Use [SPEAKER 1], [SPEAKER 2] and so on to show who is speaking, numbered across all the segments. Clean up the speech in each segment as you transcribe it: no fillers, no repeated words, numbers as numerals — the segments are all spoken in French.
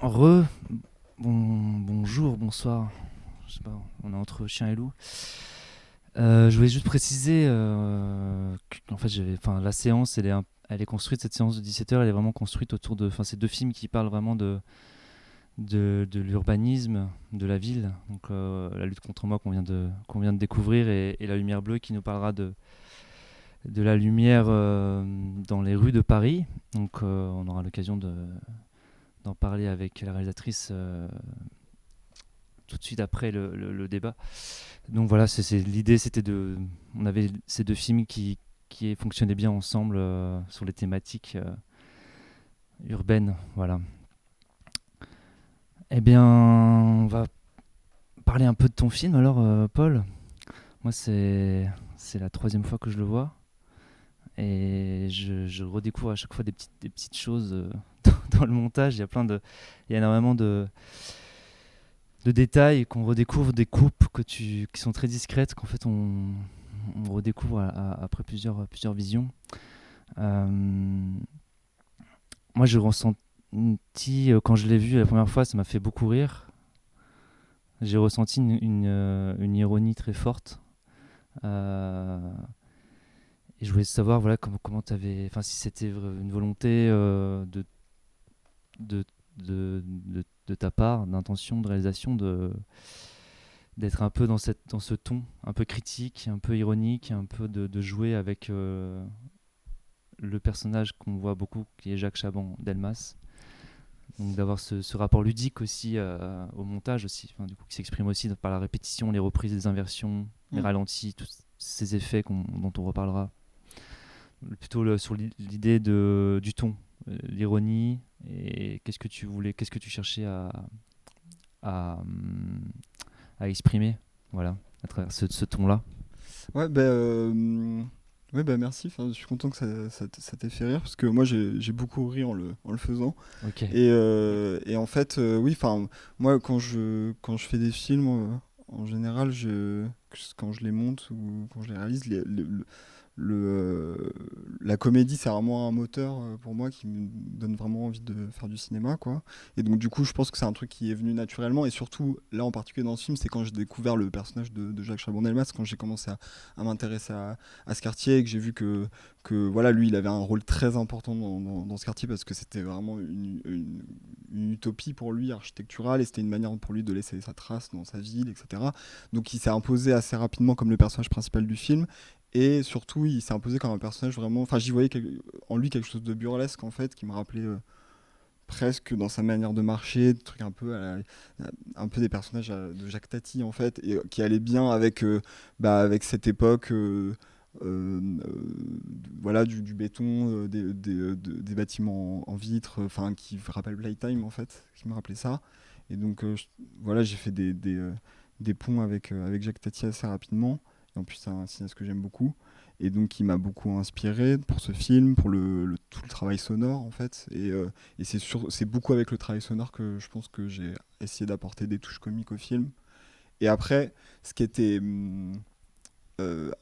[SPEAKER 1] Re, bonjour, bonsoir. Je sais pas, on est entre chien et loup. Je voulais juste préciser qu'en fait, la séance, elle est construite, cette séance de 17h, elle est vraiment construite autour de ces deux films qui parlent vraiment de l'urbanisme, de la ville. Donc, La lutte contre moi qu'on vient de découvrir et La lumière bleue qui nous parlera de la lumière dans les rues de Paris. Donc, on aura l'occasion d'en parler avec la réalisatrice tout de suite après le débat. Donc voilà, l'idée, on avait ces deux films qui fonctionnaient bien ensemble sur les thématiques urbaines, voilà. Eh bien, on va parler un peu de ton film alors, Paul. Moi, c'est la troisième fois que je le vois et je redécouvre à chaque fois des petites choses dans le montage. Il y a énormément de détails qu'on redécouvre, des coupes qui sont très discrètes, qu'en fait on redécouvre après plusieurs visions. Euh, Moi, je ressenti, quand je l'ai vu la première fois, ça m'a fait beaucoup rire. J'ai ressenti une ironie très forte. Euh, et je voulais savoir voilà, comment t'avais, si c'était une volonté de, de ta part, d'intention, de réalisation, d'être un peu dans ce ton un peu critique, un peu ironique, un peu de jouer avec le personnage qu'on voit beaucoup, qui est Jacques Chaban-Delmas. Donc d'avoir ce rapport ludique aussi au montage aussi, du coup, qui s'exprime aussi par la répétition, les reprises, les inversions, les
[SPEAKER 2] Mm.
[SPEAKER 1] ralentis, tous ces effets dont on reparlera. Plutôt sur l'idée du ton, l'ironie, et qu'est-ce que tu cherchais à, hum, à exprimer, voilà, à travers ce ton-là.
[SPEAKER 2] Ouais, ouais, merci. Enfin, je suis content que ça t'ait fait rire parce que moi j'ai beaucoup ri en le faisant.
[SPEAKER 1] Ok.
[SPEAKER 2] Et en fait, oui, enfin, moi quand je fais des films, en général, quand je les monte ou quand je les réalise, le, euh, la comédie, c'est vraiment un moteur pour moi qui me donne vraiment envie de faire du cinéma, quoi. Et donc, du coup, je pense que c'est un truc qui est venu naturellement. Et surtout, là en particulier dans ce film, c'est quand j'ai découvert le personnage de Jacques Chabon-Delmas, quand j'ai commencé à m'intéresser à ce quartier et que j'ai vu que voilà, lui, il avait un rôle très important dans ce quartier parce que c'était vraiment une utopie pour lui architecturale et c'était une manière pour lui de laisser sa trace dans sa ville, etc. Donc, il s'est imposé assez rapidement comme le personnage principal du film. Et surtout, il s'est imposé comme un personnage vraiment. Enfin, j'y voyais en lui quelque chose de burlesque, en fait, qui me rappelait presque dans sa manière de marcher, des trucs un peu des personnages de Jacques Tati, en fait, et qui allait bien avec, avec cette époque. Euh, euh, voilà, du béton, des bâtiments en vitre, enfin, qui rappellent Playtime, en fait, qui me rappelait ça. Et donc, voilà, j'ai fait des ponts avec Jacques Tati assez rapidement. Et en plus, c'est un cinéaste que j'aime beaucoup. Et donc, il m'a beaucoup inspiré pour ce film, pour tout le travail sonore, en fait. Et c'est beaucoup avec le travail sonore que je pense que j'ai essayé d'apporter des touches comiques au film. Et après, ce qui était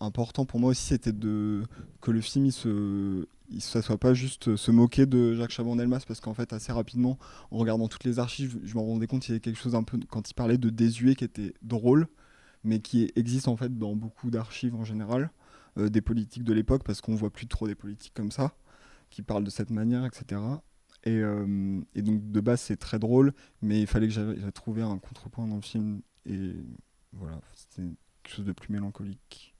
[SPEAKER 2] important pour moi aussi, c'était que le film, ça soit pas juste se moquer de Jacques Chaban-Delmas, parce qu'en fait, assez rapidement, en regardant toutes les archives, je me rendais compte qu'il y avait quelque chose un peu, quand il parlait de désuet, qui était drôle, mais qui existe en fait dans beaucoup d'archives en général, des politiques de l'époque, parce qu'on voit plus trop des politiques comme ça, qui parlent de cette manière, etc. Et donc de base c'est très drôle, mais il fallait que j'avais trouvé un contrepoint dans le film, et voilà, c'était quelque chose de plus mélancolique.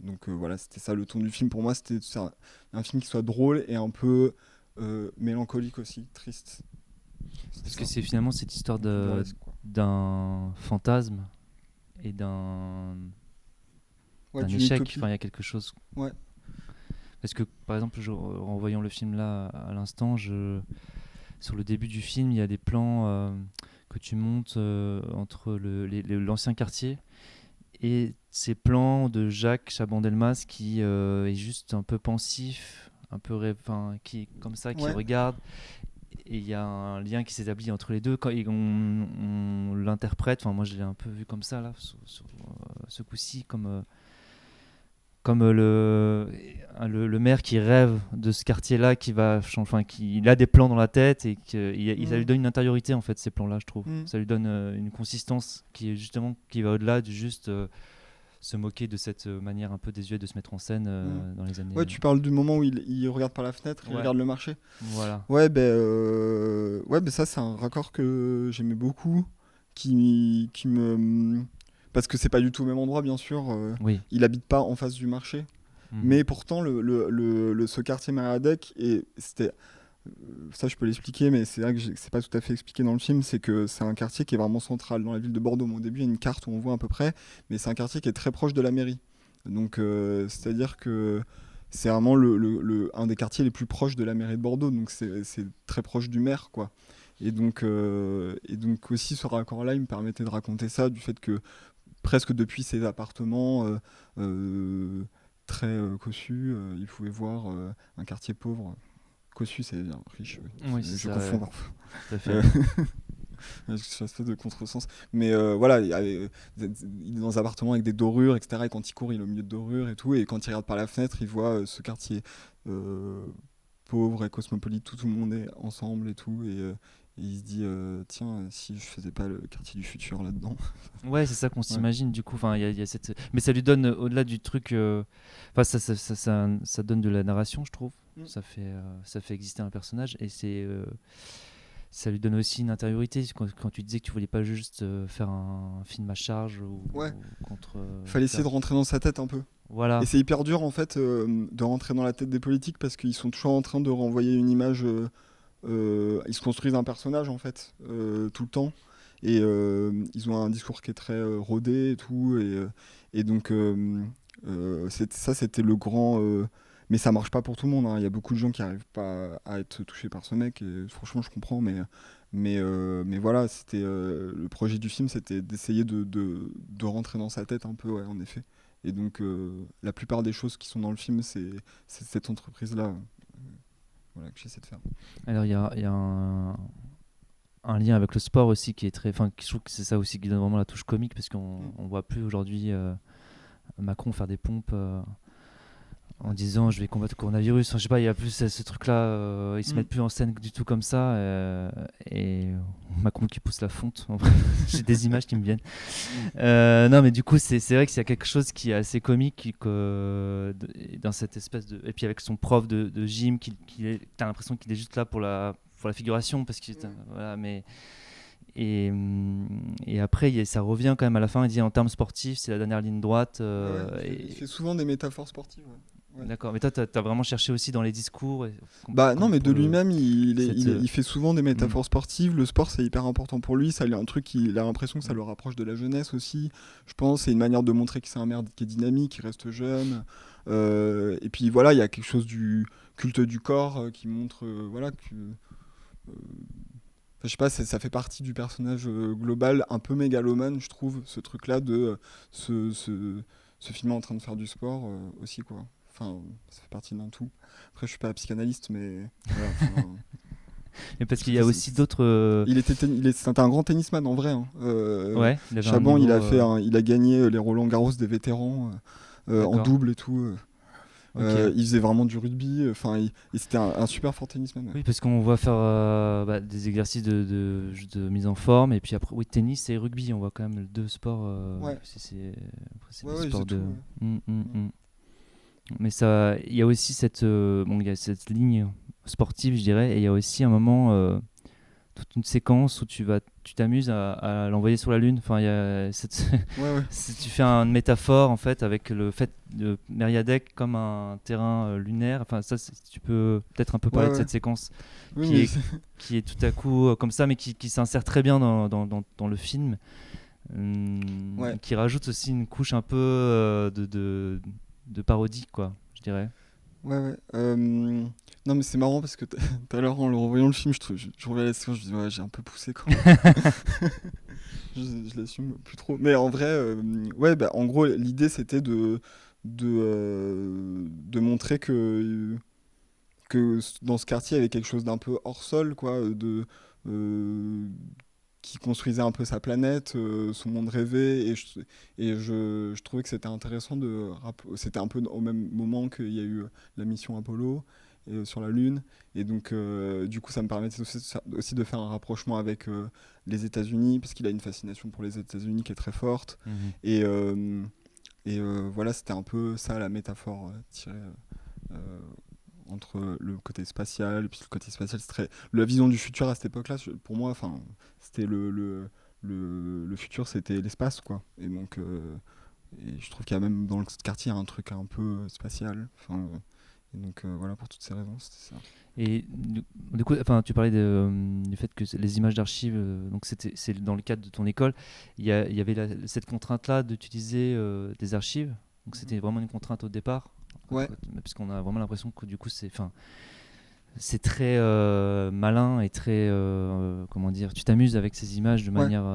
[SPEAKER 2] Donc voilà, c'était ça le ton du film pour moi, c'était ça, un film qui soit drôle et un peu mélancolique aussi, triste. C'était
[SPEAKER 1] Parce que
[SPEAKER 2] ça,
[SPEAKER 1] c'est finalement cette histoire
[SPEAKER 2] un peu burlesque quoi.
[SPEAKER 1] d'un fantasme et
[SPEAKER 2] Ouais,
[SPEAKER 1] d'un
[SPEAKER 2] d'une
[SPEAKER 1] échec.
[SPEAKER 2] utopie.
[SPEAKER 1] Il y a quelque chose.
[SPEAKER 2] Ouais.
[SPEAKER 1] Parce que, par exemple, en voyant le film là à l'instant, sur le début du film, il y a des plans que tu montes entre l'ancien quartier et ces plans de Jacques Chaban-Delmas qui est juste un peu pensif, qui est comme ça, qui
[SPEAKER 2] Ouais.
[SPEAKER 1] regarde. Et il y a un lien qui s'établit entre les deux. On l'interprète, moi je l'ai un peu vu comme ça là, sur ce coup-ci, comme le maire qui rêve de ce quartier-là, il a des plans dans la tête et ça lui donne une intériorité en fait ces plans-là, je trouve. Ça lui donne une consistance qui va au-delà du juste se moquer de cette manière un peu désuète de se mettre en scène dans les années.
[SPEAKER 2] Ouais, tu parles du moment où il regarde par la fenêtre, il regarde le marché.
[SPEAKER 1] Voilà.
[SPEAKER 2] Ouais, ça c'est un raccord que j'aimais beaucoup, qui me parce que c'est pas du tout au même endroit bien sûr.
[SPEAKER 1] Oui.
[SPEAKER 2] Il habite pas en face du marché, mais pourtant ce quartier Maradec et c'était ça je peux l'expliquer, mais c'est vrai que c'est pas tout à fait expliqué dans le film, c'est que c'est un quartier qui est vraiment central dans la ville de Bordeaux. Bon, au début il y a une carte où on voit à peu près, mais c'est un quartier qui est très proche de la mairie. Donc c'est-à-dire que c'est vraiment un des quartiers les plus proches de la mairie de Bordeaux, donc c'est très proche du maire, quoi. Et donc aussi ce raccord-là, il me permettait de raconter ça, du fait que presque depuis ses appartements très cossus, il pouvait voir un quartier pauvre. Cossu, c'est bien riche, oui.
[SPEAKER 1] Oui, c'est
[SPEAKER 2] Je
[SPEAKER 1] ça,
[SPEAKER 2] confonds.
[SPEAKER 1] Tout à fait.
[SPEAKER 2] Je fais espèce de contresens. Mais voilà, il est dans un appartement avec des dorures, etc. Et quand il court, il est au milieu de dorures et tout. Et quand il regarde par la fenêtre, il voit ce quartier euh, pauvre et cosmopolite, tout le monde est ensemble et tout. Et il se dit, tiens, si je faisais pas le quartier du futur là-dedans.
[SPEAKER 1] Ouais, c'est ça qu'on
[SPEAKER 2] Ouais.
[SPEAKER 1] s'imagine du coup. Enfin, il y a cette... Mais ça lui donne au-delà du truc. Enfin, ça donne de la narration, je trouve. Ça fait exister un personnage et ça lui donne aussi une intériorité. Quand tu disais que tu voulais pas juste faire un film à charge
[SPEAKER 2] Ouais.
[SPEAKER 1] ou contre.
[SPEAKER 2] Fallait essayer de rentrer dans sa tête un peu. Et
[SPEAKER 1] Voilà.
[SPEAKER 2] c'est hyper dur en fait de rentrer dans la tête des politiques parce qu'ils sont toujours en train de renvoyer une image. Ils se construisent un personnage en fait tout le temps. Et ils ont un discours qui est très rodé et tout. Et donc ça c'était le grand. Mais ça marche pas pour tout le monde, hein. Il y a beaucoup de gens qui arrivent pas à être touchés par ce mec. Et franchement je comprends. Mais voilà, c'était le projet du film, c'était d'essayer de rentrer dans sa tête un peu, ouais, en effet. Et donc la plupart des choses qui sont dans le film, c'est cette entreprise-là, voilà, que j'essaie de faire.
[SPEAKER 1] Alors, il y a un lien avec le sport aussi qui est très. Enfin, je trouve que c'est ça aussi qui donne vraiment la touche comique parce qu'on voit plus aujourd'hui Macron faire des pompes. En disant je vais combattre le coronavirus. Enfin, je sais pas, il y a plus ce truc-là, ils se mettent plus en scène du tout comme ça. Et Macron qui pousse la fonte. J'ai des images qui me viennent. Non, mais du coup, c'est vrai qu'il y a quelque chose qui est assez comique dans cette espèce de. Et puis avec son prof de gym, t'as l'impression qu'il est juste là pour la figuration. Parce que, voilà, mais. Et après, ça revient quand même à la fin. Il dit en termes sportifs, c'est la dernière ligne droite.
[SPEAKER 2] Il fait souvent des métaphores sportives. Ouais.
[SPEAKER 1] D'accord, mais toi, t'as vraiment cherché aussi dans les discours
[SPEAKER 2] Non, mais de lui-même,
[SPEAKER 1] cette,
[SPEAKER 2] il fait souvent des métaphores sportives. Le sport, c'est hyper important pour lui. Ça, il a un truc, il a l'impression que ça le rapproche de la jeunesse aussi. Je pense, c'est une manière de montrer que c'est un maire qui est dynamique, qui reste jeune. Et puis voilà, il y a quelque chose du culte du corps qui montre, voilà, que. Je sais pas, ça fait partie du personnage global, un peu mégalomane, je trouve, ce truc-là de ce film en train de faire du sport aussi, quoi. Enfin, ça fait partie d'un tout. Après, je suis pas psychanalyste, mais voilà.
[SPEAKER 1] Mais parce qu'il y a aussi d'autres.
[SPEAKER 2] C'était un grand tennisman en vrai, hein.
[SPEAKER 1] Ouais, il avait un
[SPEAKER 2] Chaban,
[SPEAKER 1] niveau,
[SPEAKER 2] il a gagné les Roland Garros des vétérans en
[SPEAKER 1] d'accord.
[SPEAKER 2] double et tout.
[SPEAKER 1] Ok.
[SPEAKER 2] Il faisait vraiment du rugby. Enfin, c'était un super fort tennisman. Ouais.
[SPEAKER 1] Oui, parce qu'on voit faire des exercices de mise en forme, et puis après, oui, tennis et rugby, on voit quand même deux sports.
[SPEAKER 2] Ouais.
[SPEAKER 1] C'est
[SPEAKER 2] Ouais,
[SPEAKER 1] des
[SPEAKER 2] ouais,
[SPEAKER 1] sports
[SPEAKER 2] c'est
[SPEAKER 1] de.
[SPEAKER 2] tout.
[SPEAKER 1] Mais ça, il y a aussi il y a cette ligne sportive, je dirais, et il y a aussi un moment, toute une séquence où tu t'amuses à l'envoyer sur la Lune. Enfin, il y a
[SPEAKER 2] Ouais, ouais.
[SPEAKER 1] tu fais une métaphore en fait avec le fait de Mériadec comme un terrain lunaire. Enfin, ça, tu peux peut-être un peu parler de
[SPEAKER 2] Ouais.
[SPEAKER 1] cette séquence
[SPEAKER 2] Oui,
[SPEAKER 1] qui
[SPEAKER 2] mais
[SPEAKER 1] est, qui est tout à coup comme ça, mais qui s'insère très bien dans le film.
[SPEAKER 2] ouais.
[SPEAKER 1] Qui rajoute aussi une couche un peu de parodie, quoi, je dirais.
[SPEAKER 2] Ouais. Non, mais c'est marrant parce que tout à l'heure, en le revoyant le film, je revoyais la séquence, je me dis, ouais, j'ai un peu poussé quand même. Je l'assume plus trop. Mais en vrai, ouais, en gros, l'idée c'était de montrer que dans ce quartier il y avait quelque chose d'un peu hors sol, quoi. Euh, qui construisait un peu sa planète, son monde rêvé, et je trouvais que c'était intéressant c'était un peu au même moment qu'il y a eu la mission Apollo sur la Lune, et donc du coup ça me permettait aussi de faire un rapprochement avec les États-Unis, parce qu'il a une fascination pour les États-Unis qui est très forte,
[SPEAKER 1] Mhm.
[SPEAKER 2] et, voilà, c'était un peu ça la métaphore tirée euh, entre le côté spatial, et puis le côté spatial, c'est très... La vision du futur à cette époque-là, pour moi, enfin, c'était le futur, c'était l'espace, quoi. Et donc, et je trouve qu'il y a même dans le quartier un truc un peu spatial. Enfin, et donc, voilà, pour toutes ces raisons, c'était ça.
[SPEAKER 1] Et du coup, enfin, tu parlais du fait que les images d'archives, donc c'est dans le cadre de ton école, il y avait cette contrainte-là d'utiliser des archives. Donc
[SPEAKER 2] Mhm.
[SPEAKER 1] c'était vraiment une contrainte au départ,
[SPEAKER 2] Ouais,
[SPEAKER 1] parce qu'on a vraiment l'impression que du coup c'est très malin et très comment dire, tu t'amuses avec ces images de
[SPEAKER 2] ouais.
[SPEAKER 1] manière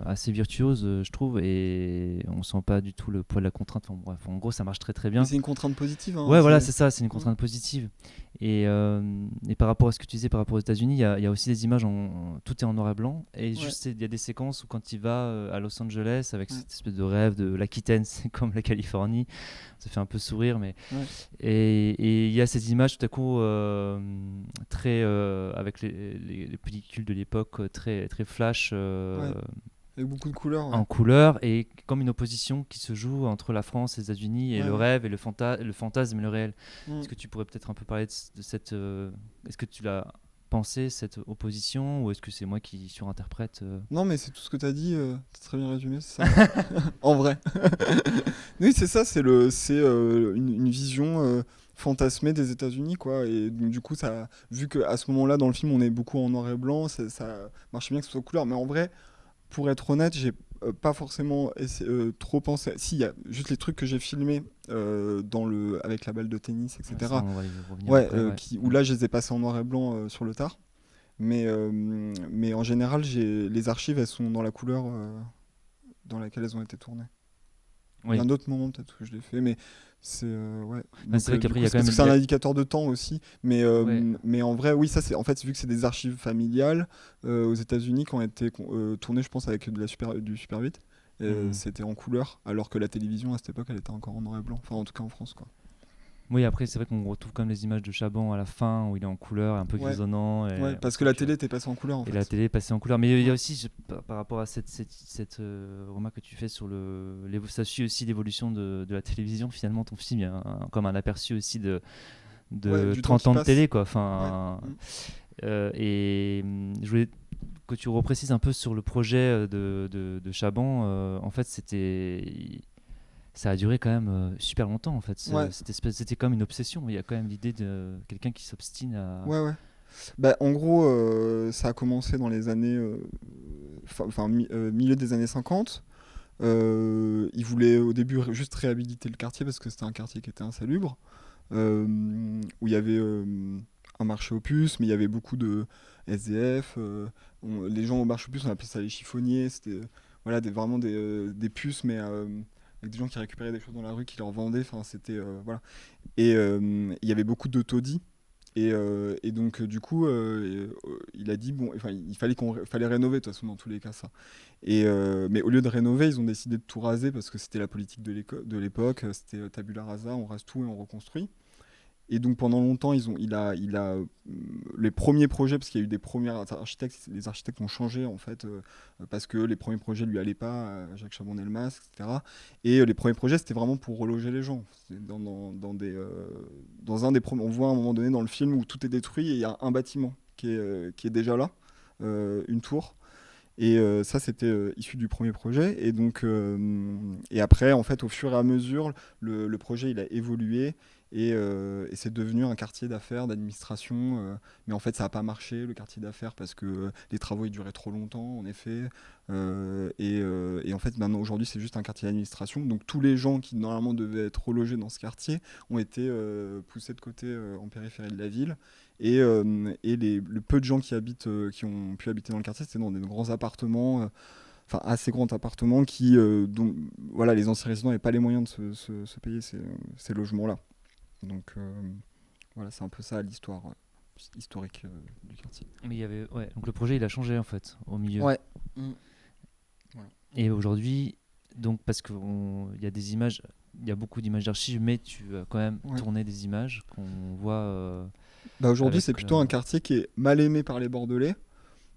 [SPEAKER 1] assez virtuose, je trouve, et on sent pas du tout le poids de la contrainte. Enfin, bref, en gros, ça marche très très
[SPEAKER 2] Mais
[SPEAKER 1] bien.
[SPEAKER 2] c'est une contrainte positive, hein.
[SPEAKER 1] Ouais, voilà, c'est ça, c'est une
[SPEAKER 2] Ouais.
[SPEAKER 1] contrainte positive. Et par rapport à ce que tu disais par rapport aux États-Unis, il y a aussi des images, tout est en noir et blanc. Et
[SPEAKER 2] Ouais,
[SPEAKER 1] juste, il y a des séquences où quand il va à Los Angeles avec
[SPEAKER 2] ouais,
[SPEAKER 1] cette espèce de rêve de l'Aquitaine, c'est comme la Californie, ça fait un peu sourire. Mais...
[SPEAKER 2] ouais,
[SPEAKER 1] Et il y a ces images tout à coup très, avec les pellicules de l'époque très, très flash.
[SPEAKER 2] ouais. Avec beaucoup de couleurs, ouais.
[SPEAKER 1] En couleur et comme une opposition qui se joue entre la France et les États-Unis et
[SPEAKER 2] Ouais,
[SPEAKER 1] le
[SPEAKER 2] ouais.
[SPEAKER 1] rêve et le fantasme et le réel.
[SPEAKER 2] Mm.
[SPEAKER 1] Est-ce que tu pourrais peut-être un peu parler de cette... est-ce que tu l'as pensé, cette opposition, ou est-ce que c'est moi qui surinterprète
[SPEAKER 2] Non, mais c'est tout ce que t'as dit, t'as très bien résumé, c'est ça. En vrai. Oui, c'est ça, c'est une vision fantasmée des États-Unis, quoi. Et donc, du coup, vu qu'à ce moment-là, dans le film, on est beaucoup en noir et blanc, ça marche bien que ce soit couleur. Mais en vrai, pour être honnête, j'ai pas forcément trop pensé. Si, il y a juste les trucs que j'ai filmés avec la balle de tennis,
[SPEAKER 1] Ça,
[SPEAKER 2] etc.
[SPEAKER 1] on va y revenir
[SPEAKER 2] Ouais,
[SPEAKER 1] après, ouais.
[SPEAKER 2] où là, je les ai passés en noir et blanc sur le tard. Mais en général, les archives, elles sont dans la couleur dans laquelle elles ont été tournées. Il y a
[SPEAKER 1] Oui.
[SPEAKER 2] un autre moment peut-être que je l'ai fait, mais ouais.
[SPEAKER 1] Ouais, c'est
[SPEAKER 2] Donc
[SPEAKER 1] vrai
[SPEAKER 2] du
[SPEAKER 1] qu'après, il
[SPEAKER 2] coup,
[SPEAKER 1] y a
[SPEAKER 2] c'est
[SPEAKER 1] quand
[SPEAKER 2] parce
[SPEAKER 1] même...
[SPEAKER 2] que c'est un indicateur de temps aussi,
[SPEAKER 1] Ouais.
[SPEAKER 2] mais en vrai, oui, ça c'est en fait vu que c'est des archives familiales aux États-Unis qui ont été tournées, je pense, avec du Super 8.
[SPEAKER 1] Mhm.
[SPEAKER 2] C'était en couleur, alors que la télévision à cette époque, elle était encore en noir et blanc. Enfin, en tout cas en France, quoi.
[SPEAKER 1] Oui, après, c'est vrai qu'on retrouve quand même les images de Chaban à la fin, où il est en couleur, un peu
[SPEAKER 2] Ouais,
[SPEAKER 1] grisonnant,
[SPEAKER 2] ouais,
[SPEAKER 1] et on
[SPEAKER 2] parce que
[SPEAKER 1] sent
[SPEAKER 2] la
[SPEAKER 1] que...
[SPEAKER 2] télé était passée en couleur en
[SPEAKER 1] Et la
[SPEAKER 2] fait.
[SPEAKER 1] télé est passée en couleur. Mais il y a
[SPEAKER 2] Ouais,
[SPEAKER 1] aussi, par rapport à cette remarque que tu fais sur ça suit aussi l'évolution de la télévision. Finalement, ton film, il y a comme un aperçu aussi
[SPEAKER 2] ouais,
[SPEAKER 1] de
[SPEAKER 2] du temps
[SPEAKER 1] 30
[SPEAKER 2] qui
[SPEAKER 1] ans de
[SPEAKER 2] passe.
[SPEAKER 1] télé, quoi.
[SPEAKER 2] Ouais.
[SPEAKER 1] Enfin,
[SPEAKER 2] Mm.
[SPEAKER 1] je voulais que tu reprécises un peu sur le projet de Chaban. En fait, ça a duré quand même super longtemps. En fait,
[SPEAKER 2] Ouais,
[SPEAKER 1] c'était comme une obsession. Il y a quand même l'idée de quelqu'un qui s'obstine à...
[SPEAKER 2] ouais, ouais. Bah, en gros, ça a commencé dans les années, milieu des années 50. Ils voulaient au début juste réhabiliter le quartier parce que c'était un quartier qui était insalubre, où il y avait un marché aux puces, mais il y avait beaucoup de SDF. Les gens au marché aux puces, on appelait ça les chiffonniers. C'était voilà, vraiment des puces, mais avec des gens qui récupéraient des choses dans la rue, qui leur vendaient. Enfin, c'était voilà. Et il y avait beaucoup de taudis. Et donc, du coup, il a dit, bon, enfin, fallait rénover, de toute façon, dans tous les cas, ça. Mais au lieu de rénover, ils ont décidé de tout raser parce que c'était la politique de l'époque. C'était tabula rasa, on rase tout et on reconstruit. Et donc pendant longtemps, les premiers projets, parce qu'il y a eu des premiers architectes, les architectes ont changé en fait, parce que les premiers projets lui allaient pas, à Jacques Chabon-Delmas, etc. Et les premiers projets, c'était vraiment pour reloger les gens. C'est dans un des premiers, on voit à un moment donné dans le film où tout est détruit et il y a un bâtiment qui est déjà là, une tour. Et ça, c'était issu du premier projet. Et donc, et après, en fait, au fur et à mesure, le projet il a évolué et c'est devenu un quartier d'affaires, d'administration. Mais en fait, ça n'a pas marché le quartier d'affaires parce que les travaux ils duraient trop longtemps, en effet. Et en fait, maintenant aujourd'hui, c'est juste un quartier d'administration. Donc tous les gens qui normalement devaient être relogés dans ce quartier ont été poussés de côté en périphérie de la ville. Le peu de gens qui ont pu habiter dans le quartier, c'était dans des grands appartements, enfin assez grands appartements dont voilà, les anciens résidents n'avaient pas les moyens de se payer ces logements-là. Donc voilà, c'est un peu ça l'histoire historique du quartier.
[SPEAKER 1] Mais il y avait... Ouais, donc le projet, il a changé, en fait, au milieu.
[SPEAKER 2] Ouais, Mm. Voilà.
[SPEAKER 1] Et aujourd'hui, donc parce qu'il y a des images, il y a beaucoup d'images d'archives, mais tu as quand même
[SPEAKER 2] Ouais.
[SPEAKER 1] tourné des images qu'on voit
[SPEAKER 2] Bah aujourd'hui,
[SPEAKER 1] avec...
[SPEAKER 2] c'est plutôt un quartier qui est mal aimé par les Bordelais.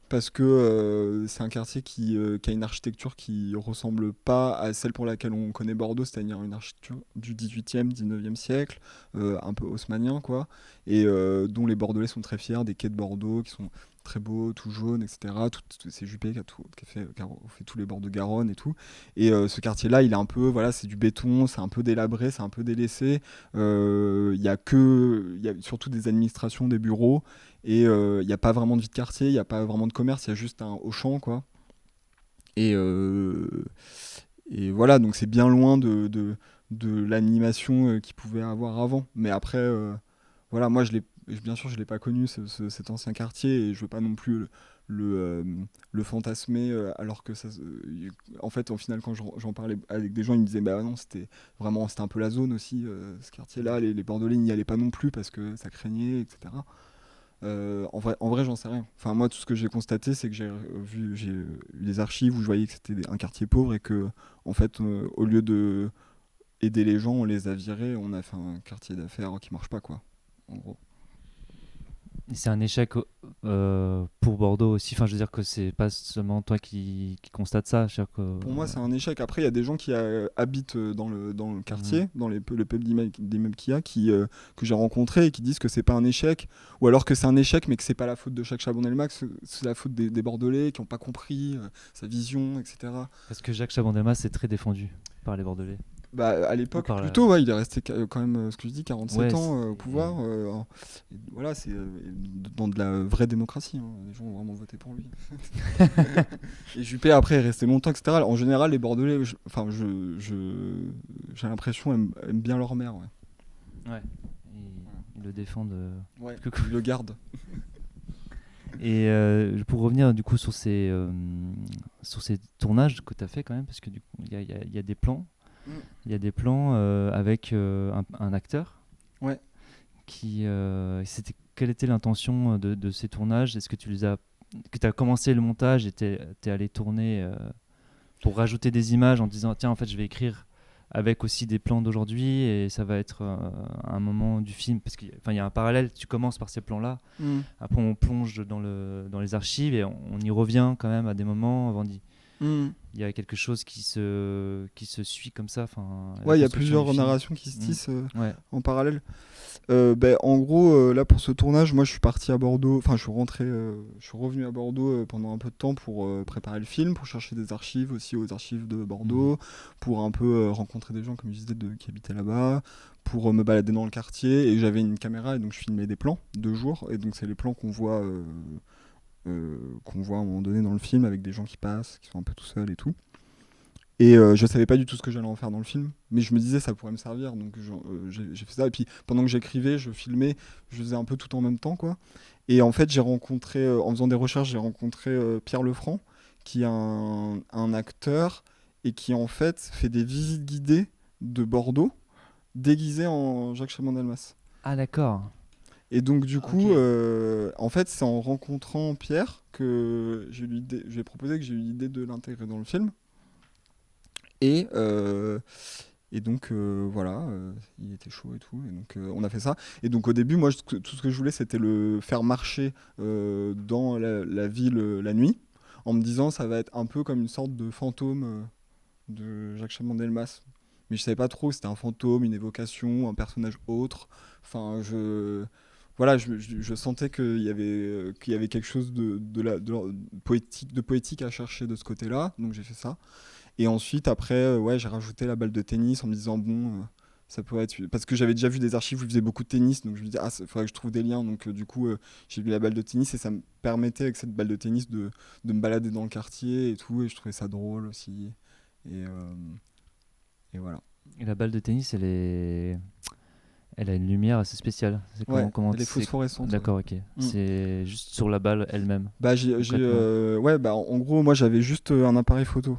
[SPEAKER 2] Parce que c'est un quartier qui a une architecture qui ressemble pas à celle pour laquelle on connaît Bordeaux, c'est-à-dire une architecture du 18e, 19e siècle, un peu haussmannien, quoi, et dont les Bordelais sont très fiers, des quais de Bordeaux qui sont très beaux, tout jaunes, etc. C'est Juppé qui a fait tous les bords de Garonne et tout. Et ce quartier-là, il est un peu, voilà, c'est du béton, c'est un peu délabré, c'est un peu délaissé. Il y a surtout des administrations, des bureaux. Et il n'y a pas vraiment de vie de quartier, il n'y a pas vraiment de commerce, il y a juste un Auchan, quoi. Et, euh, et voilà, donc c'est bien loin de l'animation qu'il pouvait avoir avant. Mais après, voilà, moi, bien sûr, je ne l'ai pas connu, cet ancien quartier, et je veux pas non plus le, euh, le fantasmer, alors que ça. En fait, au final, quand j'en parlais avec des gens, ils me disaient, bah non, c'était un peu la zone aussi, ce quartier-là. Les Bordelais n'y allaient pas non plus parce que ça craignait, etc. En vrai, j'en sais rien. Enfin, moi, tout ce que j'ai constaté, c'est que j'ai eu des archives où je voyais que c'était un quartier pauvre et que, en fait, au lieu de aider les gens, on les a virés, on a fait un quartier d'affaires qui marche pas, quoi. En gros.
[SPEAKER 1] C'est un échec pour Bordeaux aussi. Enfin, je veux dire que c'est pas seulement toi qui constate ça. Je veux dire que,
[SPEAKER 2] Pour moi, c'est un échec. Après, il y a des gens qui habitent dans le
[SPEAKER 1] mhm.
[SPEAKER 2] quartier, dans le peu d'immeubles qu'il y a, que j'ai rencontrés et qui disent que c'est pas un échec, ou alors que c'est un échec, mais que c'est pas la faute de Jacques Chaban-Delmas, c'est la faute des Bordelais qui n'ont pas compris sa vision, etc.
[SPEAKER 1] Parce que Jacques Chaban-Delmas c'est très défendu par les Bordelais.
[SPEAKER 2] Bah, à
[SPEAKER 1] Ou
[SPEAKER 2] l'époque,
[SPEAKER 1] par
[SPEAKER 2] plutôt, ouais, il est resté quand même, ce que je dis,
[SPEAKER 1] ouais,
[SPEAKER 2] 47 ans au pouvoir. Et voilà, c'est dans de la vraie démocratie, hein. Les gens ont vraiment voté pour lui. Et Juppé, après, est resté longtemps, etc. En général, les Bordelais, j'ai l'impression, aiment bien leur mère. Ouais,
[SPEAKER 1] ouais. Ils le défendent.
[SPEAKER 2] ouais,
[SPEAKER 1] Que-
[SPEAKER 2] ils le gardent.
[SPEAKER 1] Et pour revenir du coup sur ces tournages que tu as fait quand même, parce que du coup, il y a des plans,
[SPEAKER 2] Mm.
[SPEAKER 1] il y a des plans avec un acteur
[SPEAKER 2] Ouais.
[SPEAKER 1] quelle était l'intention de ces tournages? Est-ce que tu as commencé le montage et t'es allé tourner pour rajouter des images en disant tiens en fait je vais écrire avec aussi des plans d'aujourd'hui et ça va être un moment du film parce qu'il y a un parallèle, tu commences par ces plans-là,
[SPEAKER 2] Mm.
[SPEAKER 1] après on plonge dans les archives et on y revient quand même à des moments avant
[SPEAKER 2] Mm.
[SPEAKER 1] il y a quelque chose qui se suit comme ça, enfin la
[SPEAKER 2] Ouais, il y a
[SPEAKER 1] construction du
[SPEAKER 2] plusieurs
[SPEAKER 1] film.
[SPEAKER 2] narrations qui se
[SPEAKER 1] Mm.
[SPEAKER 2] tissent
[SPEAKER 1] Ouais.
[SPEAKER 2] en parallèle. Ben, en gros, là pour ce tournage, moi je suis parti à Bordeaux, enfin je suis revenu à Bordeaux pendant un peu de temps pour préparer le film, pour chercher des archives aussi aux archives de
[SPEAKER 1] Mhm.
[SPEAKER 2] Bordeaux, pour un peu rencontrer des gens comme je disais qui habitaient là-bas, pour me balader dans le quartier. Et j'avais une caméra et donc je filmais des plans de jour, et donc c'est les plans qu'on voit à un moment donné dans le film avec des gens qui passent, qui sont un peu tout seuls et tout. Et je savais pas du tout ce que j'allais en faire dans le film, mais je me disais ça pourrait me servir, donc j'ai fait ça. Et puis pendant que j'écrivais, je filmais, je faisais un peu tout en même temps, quoi. Et en fait, j'ai rencontré, en faisant des recherches, j'ai rencontré Pierre Lefranc, qui est un acteur et qui en fait fait des visites guidées de Bordeaux, déguisé en Jacques Chaban-Delmas.
[SPEAKER 1] Ah d'accord.
[SPEAKER 2] Et donc du
[SPEAKER 1] Ok.
[SPEAKER 2] coup, en fait, c'est en rencontrant Pierre que je lui ai proposé que j'ai eu l'idée de l'intégrer dans le film. Et, euh, et donc voilà, il était chaud et tout, et donc on a fait ça. Et donc au début, moi, tout ce que je voulais, c'était le faire marcher dans la ville la nuit, en me disant ça va être un peu comme une sorte de fantôme de Jacques Chaban-Delmas. Mais je savais pas trop si c'était un fantôme, une évocation, un personnage autre. Enfin, voilà, je sentais qu'il y avait quelque chose de poétique à chercher de ce côté-là, donc j'ai fait ça. Et ensuite, après, ouais, j'ai rajouté la balle de tennis en me disant, bon, ça pourrait être. Parce que j'avais déjà vu des archives où ils faisaient beaucoup de tennis, donc je me disais, ah, il faudrait que je trouve des liens. Donc, du coup, j'ai vu la balle de tennis et ça me permettait, avec cette balle de tennis, de me balader dans le quartier et tout. Et je trouvais ça drôle aussi. Et, euh, et voilà.
[SPEAKER 1] Et la balle de tennis, elle a une lumière assez spéciale. C'est
[SPEAKER 2] Ouais,
[SPEAKER 1] comment
[SPEAKER 2] elle est
[SPEAKER 1] c'est...
[SPEAKER 2] phosphorescente, ouais.
[SPEAKER 1] D'accord, ok.
[SPEAKER 2] Mm.
[SPEAKER 1] C'est juste sur la balle elle-même,
[SPEAKER 2] Bah,
[SPEAKER 1] concrètement.
[SPEAKER 2] ouais, bah, en gros, moi, j'avais juste un appareil photo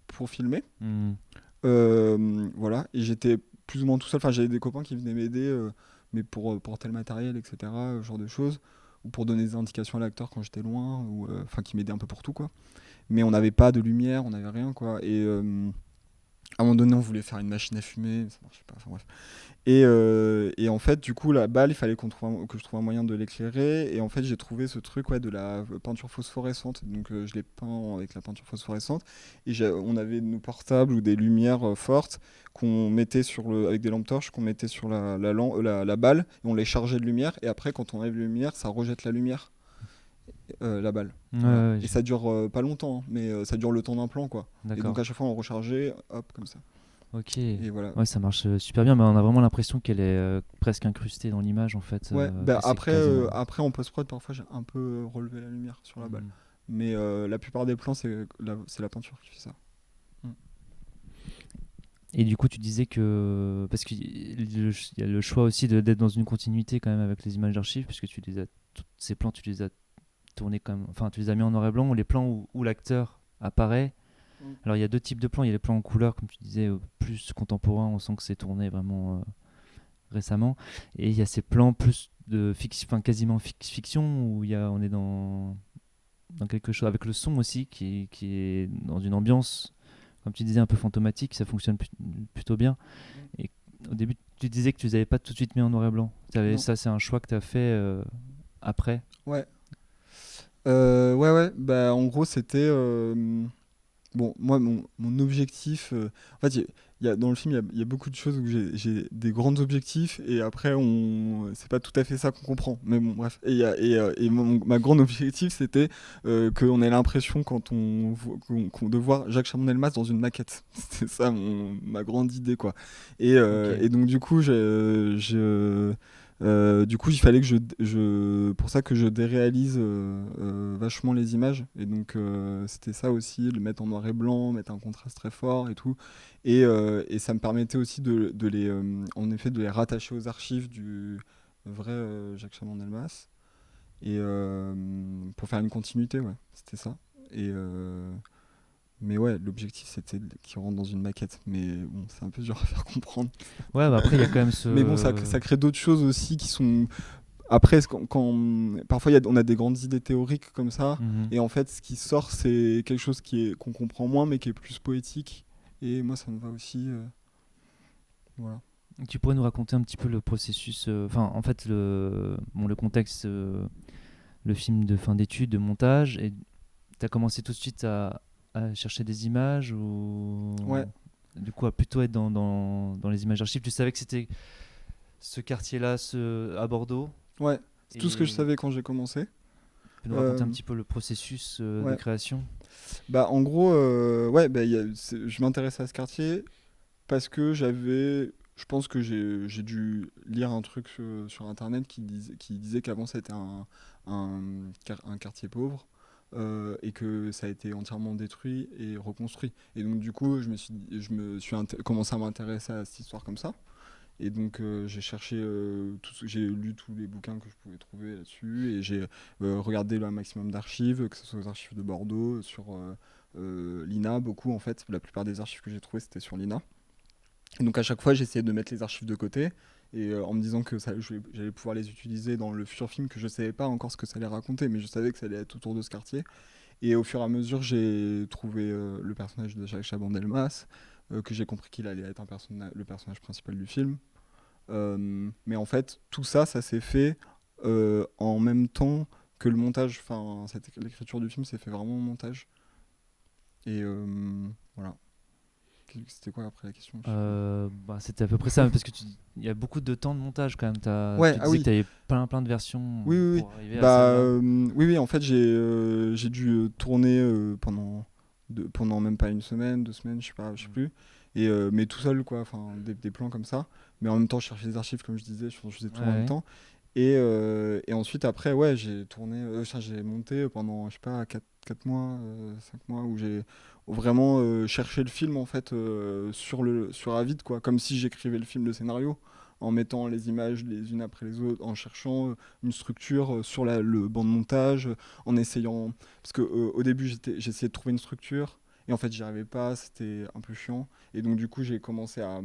[SPEAKER 2] pour filmer.
[SPEAKER 1] Hmm.
[SPEAKER 2] Voilà, et j'étais plus ou moins tout seul. Enfin, j'avais des copains qui venaient m'aider, mais pour porter le matériel, etc., ce genre de choses. ou pour donner des indications à l'acteur quand j'étais loin, ou enfin qui m'aidait un peu pour tout quoi. Mais on n'avait pas de lumière, on n'avait rien quoi. Et à un moment donné, on voulait faire une machine à fumer, ça marchait pas. Enfin bref. Et en fait, du coup, la balle, il fallait que je trouve un moyen de l'éclairer. Et en fait, j'ai trouvé ce truc ouais, de la peinture phosphorescente. Donc, je l'ai peint avec la peinture phosphorescente. Et on avait nos portables ou des lumières fortes qu'on mettait avec des lampes torches qu'on mettait sur la balle. Et on les chargeait de lumière. Et après, quand on enlève la lumière, ça rejette la lumière, la balle.
[SPEAKER 1] Ouais,
[SPEAKER 2] Voilà.
[SPEAKER 1] ouais,
[SPEAKER 2] Et ça dure pas longtemps, hein, mais ça dure le temps d'un plan, quoi. Et donc,
[SPEAKER 1] d'accord.
[SPEAKER 2] à chaque fois, on rechargeait, hop, comme ça.
[SPEAKER 1] Ok.
[SPEAKER 2] Et voilà.
[SPEAKER 1] Ouais, ça marche super bien, mais on a vraiment l'impression qu'elle est presque incrustée dans l'image en fait,
[SPEAKER 2] Ouais, bah
[SPEAKER 1] que c'est quasiment.
[SPEAKER 2] après en post-prod, parfois j'ai un peu relevé la lumière sur la balle.
[SPEAKER 1] Mhm.
[SPEAKER 2] Mais la plupart des plans, c'est la peinture qui fait ça. Mm.
[SPEAKER 1] Et du coup, tu disais que parce qu'il y a le choix aussi d'être dans une continuité quand même avec les images d'archives, puisque tous ces plans, tu les as tournés quand même, enfin, tu les as mis en noir et blanc, ou les plans où l'acteur apparaît.
[SPEAKER 2] Mm.
[SPEAKER 1] Alors, il y a deux types de plans. Il y a les plans en couleur, comme tu disais, plus contemporains, on sent que c'est tourné vraiment récemment. Et il y a ces plans plus de fiction, enfin quasiment fiction, où on est dans quelque chose avec le son aussi, qui est dans une ambiance, comme tu disais, un peu fantomatique. Ça fonctionne plutôt bien.
[SPEAKER 2] Mm.
[SPEAKER 1] Et au début, tu disais que tu les avais pas tout de suite mis en noir et blanc.
[SPEAKER 2] Non.
[SPEAKER 1] Ça, c'est un choix que tu as fait après.
[SPEAKER 2] Ouais. Ouais. Bah, en gros, c'était. Bon, moi, mon objectif. En fait, dans le film, il y a beaucoup de choses où j'ai des grands objectifs et après, c'est pas tout à fait ça qu'on comprend. Mais bon, bref. Et ma grande objectif, c'était qu'on ait l'impression, quand de voir Jacques Chaban-Delmas dans une maquette. C'était ça ma grande idée, quoi.
[SPEAKER 1] Ok.
[SPEAKER 2] Et donc, du coup, il fallait que pour ça que je déréalise vachement les images. Et donc, c'était ça aussi, le mettre en noir et blanc, mettre un contraste très fort et tout. Et ça me permettait aussi en effet, de les rattacher aux archives du vrai Jacques Chaban-Delmas. Et pour faire une continuité, ouais, c'était ça. Et, mais ouais, l'objectif c'était qu'ils rentrent dans une maquette. Mais bon, c'est un peu dur à faire comprendre.
[SPEAKER 1] Ouais, bah après, il y a quand même
[SPEAKER 2] Mais bon, ça crée d'autres choses aussi qui sont. Après, parfois on a des grandes idées théoriques comme ça,
[SPEAKER 1] Mhm.
[SPEAKER 2] et en fait, ce qui sort, c'est quelque chose qu'on comprend moins, mais qui est plus poétique. Et moi, ça me va aussi. Voilà.
[SPEAKER 1] Tu pourrais nous raconter un petit peu le processus, enfin, en fait, le contexte, le film de fin d'études, de montage, et tu as commencé tout de suite à chercher des images
[SPEAKER 2] Ouais,
[SPEAKER 1] ou du coup à plutôt être dans les images d'archives. Tu savais que c'était ce quartier-là à Bordeaux
[SPEAKER 2] ouais. C'est tout ce que je
[SPEAKER 1] et
[SPEAKER 2] savais quand j'ai commencé.
[SPEAKER 1] tu peux nous raconter un
[SPEAKER 2] Euh,
[SPEAKER 1] petit peu le processus de
[SPEAKER 2] ouais.
[SPEAKER 1] création.
[SPEAKER 2] Bah, en gros, ouais, bah, je m'intéressais à ce quartier parce que je pense que j'ai dû lire un truc sur internet qui disait qu'avant c'était un quartier pauvre et que ça a été entièrement détruit et reconstruit. Et donc du coup, commencé à m'intéresser à cette histoire comme ça. Et donc j'ai cherché, j'ai lu tous les bouquins que je pouvais trouver là-dessus et j'ai regardé le maximum d'archives, que ce soit aux archives de Bordeaux, sur l'INA, beaucoup en fait. La plupart des archives que j'ai trouvées c'était sur l'INA. Et donc à chaque fois, j'essayais de mettre les archives de côté et en me disant que j'allais pouvoir les utiliser dans le futur film, que je savais pas encore ce que ça allait raconter, mais je savais que ça allait être autour de ce quartier. Et au fur et à mesure, j'ai trouvé le personnage de Jacques Chaban-Delmas, que j'ai compris qu'il allait être le personnage principal du film. Mais en fait, tout ça, ça s'est fait en même temps que le montage. Enfin, l'écriture du film s'est fait vraiment au montage. Et voilà. C'était quoi après la question? Je sais plus.
[SPEAKER 1] Bah, c'était à peu près ça, parce que il y a beaucoup de temps de montage quand même.
[SPEAKER 2] Ouais,
[SPEAKER 1] Tu
[SPEAKER 2] ah
[SPEAKER 1] disais que
[SPEAKER 2] oui.
[SPEAKER 1] tu avais plein de versions
[SPEAKER 2] Oui.
[SPEAKER 1] pour arriver à
[SPEAKER 2] Bah,
[SPEAKER 1] celle-là.
[SPEAKER 2] oui, en fait, j'ai dû tourner pendant même pas une semaine, 2 semaines, je sais
[SPEAKER 1] Mm.
[SPEAKER 2] plus. Mais tout seul, quoi, enfin, des plans comme ça. Mais en même temps, je cherchais des archives, comme je disais, je faisais tout en même
[SPEAKER 1] Ouais.
[SPEAKER 2] temps. Et ensuite, après, ouais, j'ai monté pendant, je sais pas, 4 mois, 5 mois, où j'ai vraiment cherché le film, en fait, sur la vide, quoi. Comme si j'écrivais le film, le scénario, en mettant les images les unes après les autres, en cherchant une structure sur le banc de montage, en essayant. Parce que au début, j'essayais de trouver une structure. Et en fait, j'y arrivais pas, c'était un peu chiant. Et donc, du coup, j'ai commencé à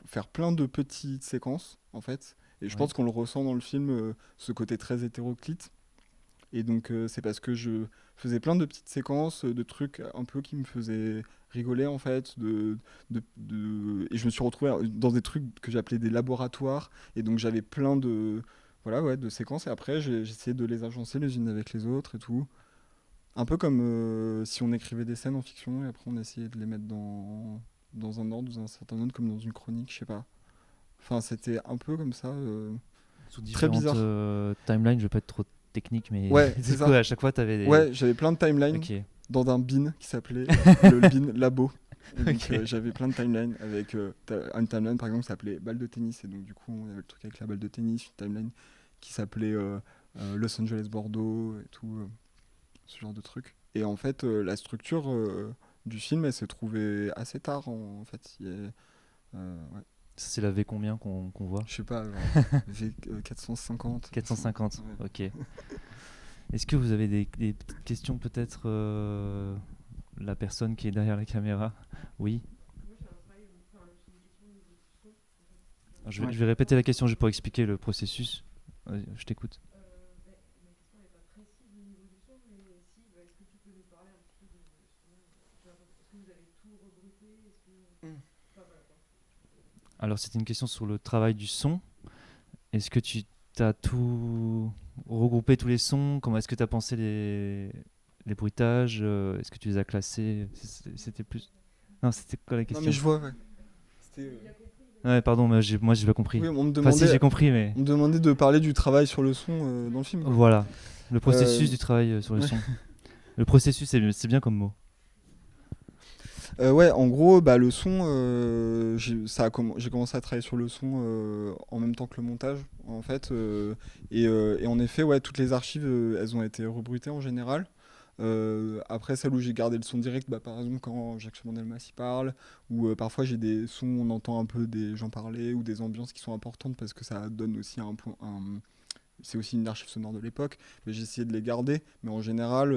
[SPEAKER 2] faire plein de petites séquences, en fait. Et je
[SPEAKER 1] Oui.
[SPEAKER 2] pense qu'on le ressent dans le film, ce côté très hétéroclite. Et donc c'est parce que je faisais plein de petites séquences, de trucs un peu qui me faisaient rigoler en fait, et je me suis retrouvé dans des trucs que j'appelais des laboratoires, et donc j'avais plein de, voilà, ouais, de séquences, et après j'essayais de les agencer les unes avec les autres et tout. Un peu comme si on écrivait des scènes en fiction, et après on essayait de les mettre dans un ordre, dans un certain ordre, comme dans une chronique, je sais pas. Enfin, c'était un peu comme ça,
[SPEAKER 1] Sous
[SPEAKER 2] très
[SPEAKER 1] différentes
[SPEAKER 2] bizarre.
[SPEAKER 1] timelines, je vais pas être trop technique, mais
[SPEAKER 2] Ouais,
[SPEAKER 1] du
[SPEAKER 2] c'est
[SPEAKER 1] coup,
[SPEAKER 2] ça.
[SPEAKER 1] à chaque fois, t'avais des.
[SPEAKER 2] Ouais, j'avais plein de timelines
[SPEAKER 1] Ok.
[SPEAKER 2] dans un bin qui s'appelait le bin labo. Et donc
[SPEAKER 1] Ok.
[SPEAKER 2] j'avais plein de timelines avec une timeline par exemple qui s'appelait balle de tennis, et donc du coup on avait le truc avec la balle de tennis, une timeline qui s'appelait Los Angeles Bordeaux et tout, ce genre de truc. Et en fait la structure du film elle s'est trouvée assez tard en fait. Ouais.
[SPEAKER 1] Ça, c'est la V combien qu'on voit?
[SPEAKER 2] Je sais pas, genre V 450.
[SPEAKER 1] 450.
[SPEAKER 2] Ouais.
[SPEAKER 1] Ok. Est-ce que vous avez des petites questions peut-être la personne qui est derrière la caméra? Oui.
[SPEAKER 2] Ouais.
[SPEAKER 1] Je vais répéter la question juste pour expliquer le processus. Vas-y, je t'écoute.
[SPEAKER 2] Mm.
[SPEAKER 1] Alors, c'était une question sur le travail du son. Est-ce que tu as tout regroupé tous les sons? Comment est-ce que tu as pensé les bruitages? Est-ce que tu les as classés? C'était plus. Non, c'était quoi la
[SPEAKER 2] Non mais
[SPEAKER 1] question?
[SPEAKER 2] je vois, ouais. C'était,
[SPEAKER 1] Ouais, pardon, mais moi j'ai pas compris.
[SPEAKER 2] oui, on me
[SPEAKER 1] Enfin, si,
[SPEAKER 2] demandait
[SPEAKER 1] j'ai compris, mais.
[SPEAKER 2] On me demandait de parler du travail sur le son dans le film, quoi.
[SPEAKER 1] Voilà. Le
[SPEAKER 2] Euh,
[SPEAKER 1] processus du travail sur le
[SPEAKER 2] ouais.
[SPEAKER 1] son. Le processus, c'est bien comme mot.
[SPEAKER 2] Ouais, en gros, bah, le son, j'ai commencé à travailler sur le son en même temps que le montage, en fait. Et en effet, ouais, toutes les archives, elles ont été rebruitées en général. Après, celles où j'ai gardé le son direct, bah, par exemple, quand Jacques Chaban-Delmas y parle, ou parfois j'ai des sons, on entend un peu des gens parler, ou des ambiances qui sont importantes parce que ça donne aussi un point. C'est aussi une archive sonore de l'époque, mais j'ai essayé de les garder. Mais en général,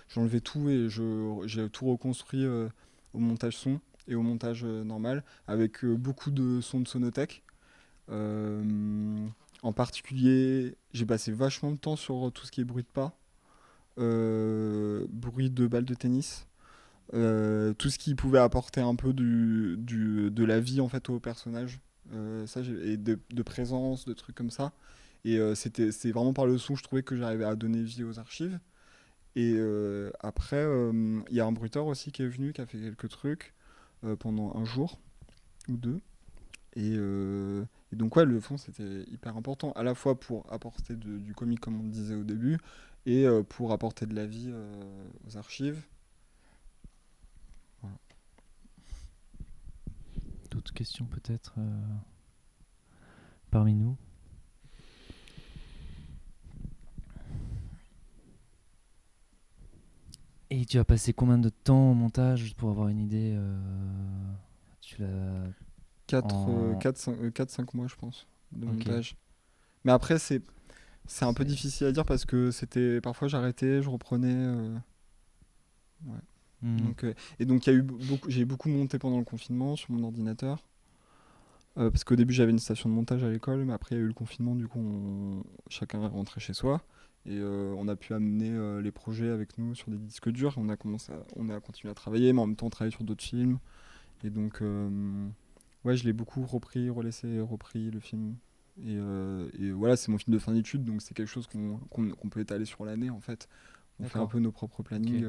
[SPEAKER 2] j'enlevais tout et j'ai tout reconstruit au montage son et au montage normal, avec beaucoup de sons de Sonothèque. Euh, En particulier, j'ai passé vachement de temps sur tout ce qui est bruit de pas, bruit de balles de tennis, tout ce qui pouvait apporter un peu de la vie en fait au personnage, et de présence, de trucs comme ça. Et c'est vraiment par le son, je trouvais que j'arrivais à donner vie aux archives. Et après, il y a un bruiteur aussi qui est venu, qui a fait quelques trucs pendant un jour ou deux. Et donc, ouais, le fond, c'était hyper important, à la fois pour apporter du comique, comme on le disait au début, et pour apporter de la vie aux archives. Voilà.
[SPEAKER 1] D'autres questions peut-être parmi nous? Et tu as passé combien de temps au montage juste pour avoir une idée Tu l'as
[SPEAKER 2] 4,
[SPEAKER 1] en.
[SPEAKER 2] 5 mois, je pense, de
[SPEAKER 1] Ok.
[SPEAKER 2] montage. Mais après, c'est un peu
[SPEAKER 1] C'est.
[SPEAKER 2] difficile à dire parce que c'était parfois j'arrêtais, je reprenais. Ouais.
[SPEAKER 1] Hmm.
[SPEAKER 2] Et donc il y a eu j'ai beaucoup monté pendant le confinement sur mon ordinateur. Parce qu'au début j'avais une station de montage à l'école, mais après il y a eu le confinement, du coup chacun est rentré chez soi. Et on a pu amener les projets avec nous sur des disques durs. On a continué à travailler, mais en même temps on travaillait sur d'autres films. Et donc ouais, je l'ai beaucoup repris, relaissé, repris le film. Et voilà, c'est mon film de fin d'études, donc c'est quelque chose qu'on peut étaler sur l'année en fait. On fait un
[SPEAKER 1] D'accord.
[SPEAKER 2] peu nos propres
[SPEAKER 1] Ok.
[SPEAKER 2] plannings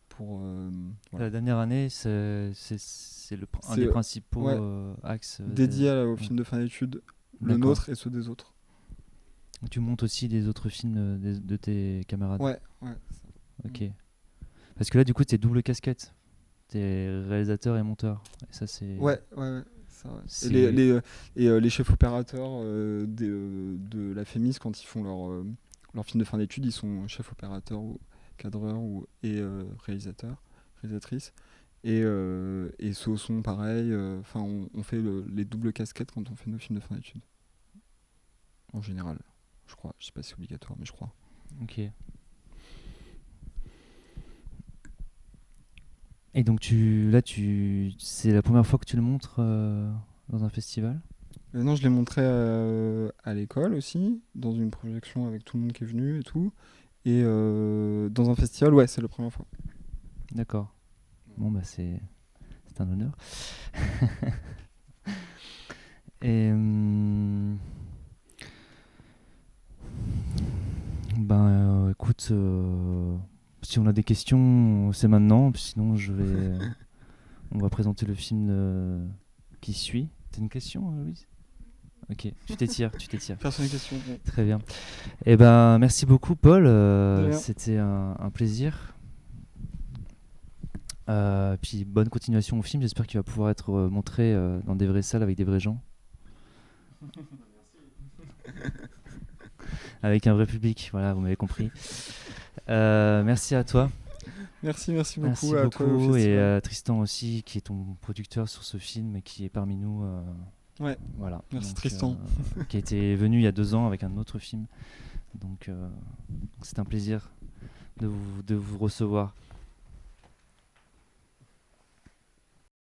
[SPEAKER 2] pour. Voilà.
[SPEAKER 1] La dernière année, c'est un des
[SPEAKER 2] C'est
[SPEAKER 1] principaux
[SPEAKER 2] ouais,
[SPEAKER 1] axes.
[SPEAKER 2] dédié au
[SPEAKER 1] Ouais.
[SPEAKER 2] film de fin d'études, le
[SPEAKER 1] D'accord.
[SPEAKER 2] nôtre et ceux des autres.
[SPEAKER 1] Tu montes aussi des autres films de tes camarades.
[SPEAKER 2] Ouais, ouais.
[SPEAKER 1] Ok. Parce que là, du coup, t'es double casquette. T'es réalisateur et monteur. Et ça,
[SPEAKER 2] Ouais, ouais, ouais. Ça, ouais.
[SPEAKER 1] c'est.
[SPEAKER 2] Les chefs opérateurs de la FEMIS, quand ils font leur film de fin d'études, ils sont chefs opérateurs ou cadreurs et réalisateurs, réalisatrices. Et ce sont pareil. Enfin, on fait les doubles casquettes quand on fait nos films de fin d'études. En général, je crois. Je sais pas si c'est obligatoire, mais je crois.
[SPEAKER 1] Ok. Et donc, c'est la première fois que tu le montres dans un festival?
[SPEAKER 2] Non, je l'ai montré à l'école aussi, dans une projection avec tout le monde qui est venu et tout. Et dans un festival, ouais, c'est la première fois.
[SPEAKER 1] D'accord. Bon, bah c'est un honneur. Et écoute, si on a des questions, c'est maintenant. Sinon, on va présenter le film qui suit. T'as une question, Louise? Ok, tu t'étires, tu t'étires.
[SPEAKER 2] Personne n'a question. Bon.
[SPEAKER 1] Très bien. Eh ben, merci beaucoup, Paul.
[SPEAKER 2] De rien.
[SPEAKER 1] C'était un plaisir. Puis bonne continuation au film. J'espère qu'il va pouvoir être montré dans des vraies salles avec des vrais gens. Avec un vrai public. Voilà, vous m'avez compris. Merci à toi.
[SPEAKER 2] Merci beaucoup
[SPEAKER 1] Merci
[SPEAKER 2] à toi et au
[SPEAKER 1] beaucoup. Et
[SPEAKER 2] festival.
[SPEAKER 1] Tristan aussi, qui est ton producteur sur ce film et qui est parmi nous.
[SPEAKER 2] Ouais,
[SPEAKER 1] Voilà.
[SPEAKER 2] merci
[SPEAKER 1] Donc,
[SPEAKER 2] Tristan.
[SPEAKER 1] qui a été venu il y a 2 ans avec un autre film. Donc c'est un plaisir de vous recevoir.